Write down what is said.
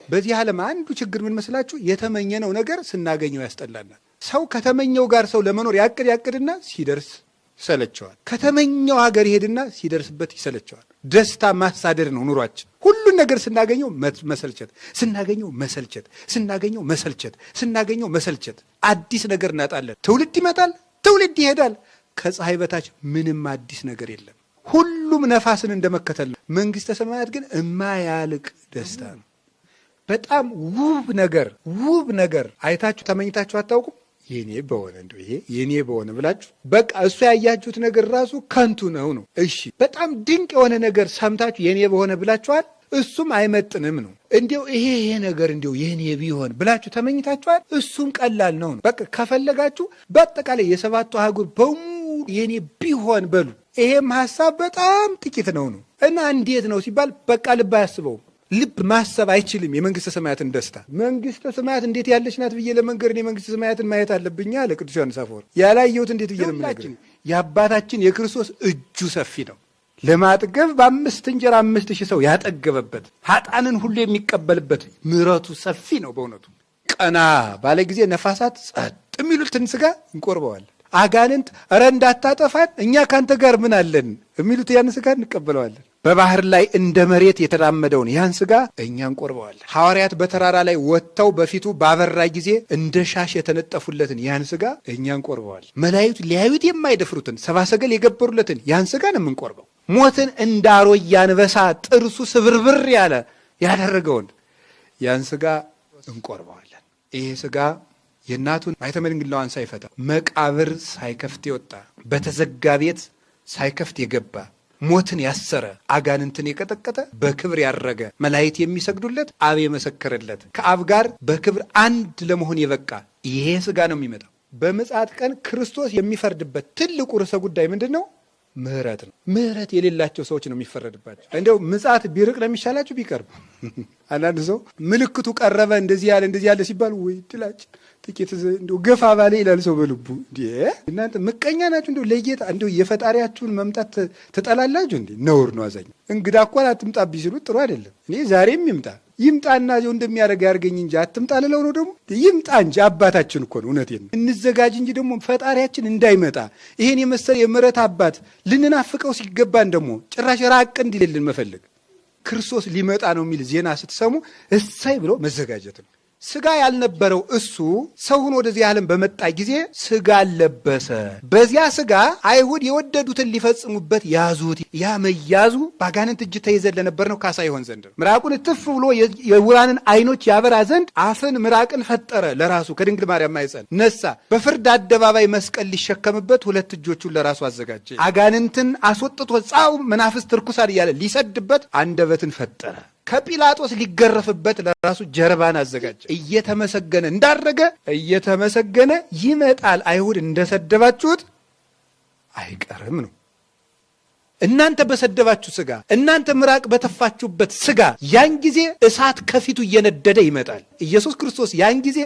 በዚህ ዓለም አንዱ ችግር ምን መስላችሁ? የተመኘነው ነገር ስናገኘው ያስጠላናል። ሰው ከተመኘው ጋር ሰው ለመኖር ያቅድና ሲደርስ ይሰለቸዋል። ከተመኘው ሀገር ይሄድና ሲደርስበት ይሰለቸዋል። ደስታ ማሳደድ ነው ኑሯችን። ሁሉን ነገር ስናገኘው መሰልቸት፣ ስናገኘው መሰልቸት፣ ስናገኘው መሰልቸት፣ ስናገኘው መሰልቸት። አዲስ ነገር እናጣለን። ትውልድ ይመጣል፣ ትውልድ ይሄዳል። ከፀሐይ በታች ምንም አዲስ ነገር የለም። ሁሉም ነፋስን እንደመከተል ነው። መንግስተ ሰማያት ግን እማያልቅ ደስታ ነው። በጣም ውብ ነገር አይታችሁ ተመኝታችሁ አታውቁም? የኔ በሆነ እንደው ይሄ የኔ በሆነ ብላችሁ በቃ እሱ ያያችሁት ነገር ራሱ ከንቱ ነው። እሺ በጣም ድንቅ የሆነ ነገር ሰምታችሁ የኔ በሆነ ብላችኋል፣ እሱም አይመጥንም ነው። እንዲው ይሄ ነገር እንዲው የኔ ቢሆን ብላችሁ ተመኝታችኋል፣ እሱም ቀላል ነው። በቃ ከፈለጋችሁ በአጠቃላይ የሰባቱ አህጉር በሙሉ የኔ ቢሆን በሉ። ይሄም ሐሳብ በጣም ጥቂት ነው። እና እንዴት ነው ሲባል በቃ ልብ አያስበውም። ልብ ማሰብ አይችልም የመንግስተ ሰማያትን ደስታ። መንግስተ ሰማያት እንዴት ያለች ናት ብዬ ለመንገር እኔ መንግስተ ሰማያትን ማየት አለብኝ አለ ቅዱስ ዮሐንስ አፈወርቅ። ያላየሁት እንዴት ብዬ ለመንገር? የአባታችን የክርስቶስ እጁ ሰፊ ነው። ለማጥገብ በ5 እንጀራ 5000 ሰው ያጠገበበት፣ ኃጥአንን ሁሉ የሚቀበልበት ምሕረቱ ሰፊ ነው በእውነቱ። ቀና ባለ ጊዜ ነፋሳት ጸጥ የሚሉትን ስጋ እንቆርበዋለን። አጋንንት እረ እንዳታጠፋን እኛ ካንተ ጋር ምን አለን የሚሉት ያን ስጋ እንቀበለዋለን። በባህር ላይ እንደ መሬት የተራመደውን ያን ስጋ እኛ እንቆርበዋለን። ሐዋርያት በተራራ ላይ ወጥተው በፊቱ ባበራ ጊዜ እንደ ሻሽ የተነጠፉለትን ያን ስጋ እኛ እንቆርበዋለን። መላእክት ሊያዩት የማይደፍሩትን ሰብአ ሰገል የገበሩለትን ያን ስጋ ነው የምንቆርበው። ሞትን እንደ አሮጌ አንበሳ ጥርሱ ስብርብር ያለ ያደረገውን ያን ስጋ እንቆርበዋለን። ይሄ ስጋ የእናቱን ማኅተመ ድንግልናዋን ሳይፈታ መቃብር ሳይከፍት የወጣ በተዘጋ ቤት ሳይከፍት የገባ ሞትን ያሰረ አጋንንትን የቀጠቀጠ በክብር ያረገ መላእክት የሚሰግዱለት አብ የመሰከረለት ከአብ ጋር በክብር አንድ ለመሆን የበቃ ይሄ ስጋ ነው የሚመጣው። በምጽአት ቀን ክርስቶስ የሚፈርድበት ትልቁ ርዕሰ ጉዳይ ምንድን ነው? ምሕረት ነው። ምሕረት የሌላቸው ሰዎች ነው የሚፈረድባቸው። እንደው ምጽአት ቢርቅ ነው የሚሻላችሁ ቢቀርብ። አንዳንድ ሰው ምልክቱ ቀረበ እንደዚህ ያለ ሲባል ወይ ድላችን ጥቂት እንደው ገፋ ባለ ይላል ሰው በልቡ። እናንተ ምቀኛ ናችሁ። እንደው ለጌታ እንደው የፈጣሪያችሁን መምጣት ትጠላላችሁ እንዴ? ነውር ነው። አዛኝ እንግዳ እኮ አትምጣብኝ ሲሉት ጥሩ አይደለም። እኔ ዛሬም ይምጣና እዚያው እንደሚያደርግ ያርገኝ እንጂ አትምጣ ልለው ነው። ደግሞ ይምጣ እንጂ አባታችን እኮ ነው። እውነቴን ነው። እንዘጋጅ እንጂ ደግሞ ፈጣሪያችን እንዳይመጣ ይሄን የመሰለ የምሕረት አባት ልንናፍቀው ሲገባን ደግሞ ጭራሽ ራቅ እንዲልልን መፈለግ። ክርስቶስ ሊመጣ ነው የሚል ዜና ስትሰሙ እሰይ ብሎ መዘጋጀት ነው። ስጋ ያልነበረው እሱ ሰው ሆኖ ወደዚህ ዓለም በመጣ ጊዜ ስጋ ለበሰ። በዚያ ስጋ አይሁድ የወደዱትን ሊፈጽሙበት ያዙት። ያ መያዙ በአጋንንት እጅ ተይዘን ለነበር ነው ካሳ ይሆን ዘንድ ነው። ምራቁን እትፍ ብሎ የዕውራንን ዓይኖች ያበራ ዘንድ አፍን ምራቅን ፈጠረ። ለራሱ ከድንግል ማርያም ማኅፀን ነሳ። በፍርድ አደባባይ መስቀል ሊሸከምበት 2 እጆቹን ለራሱ አዘጋጀ። አጋንንትን አስወጥቶ ጻው መናፍስት ርኩሳን እያለ ሊሰድበት አንደበትን ፈጠረ። ከጲላጦስ ሊገረፍበት ለራሱ ጀርባን አዘጋጀ። እየተመሰገነ እንዳረገ እየተመሰገነ ይመጣል። አይሁድ እንደሰደባችሁት አይቀርም ነው። እናንተ በሰደባችሁ ስጋ፣ እናንተ ምራቅ በተፋችሁበት ስጋ ያን ጊዜ እሳት ከፊቱ እየነደደ ይመጣል። ኢየሱስ ክርስቶስ ያን ጊዜ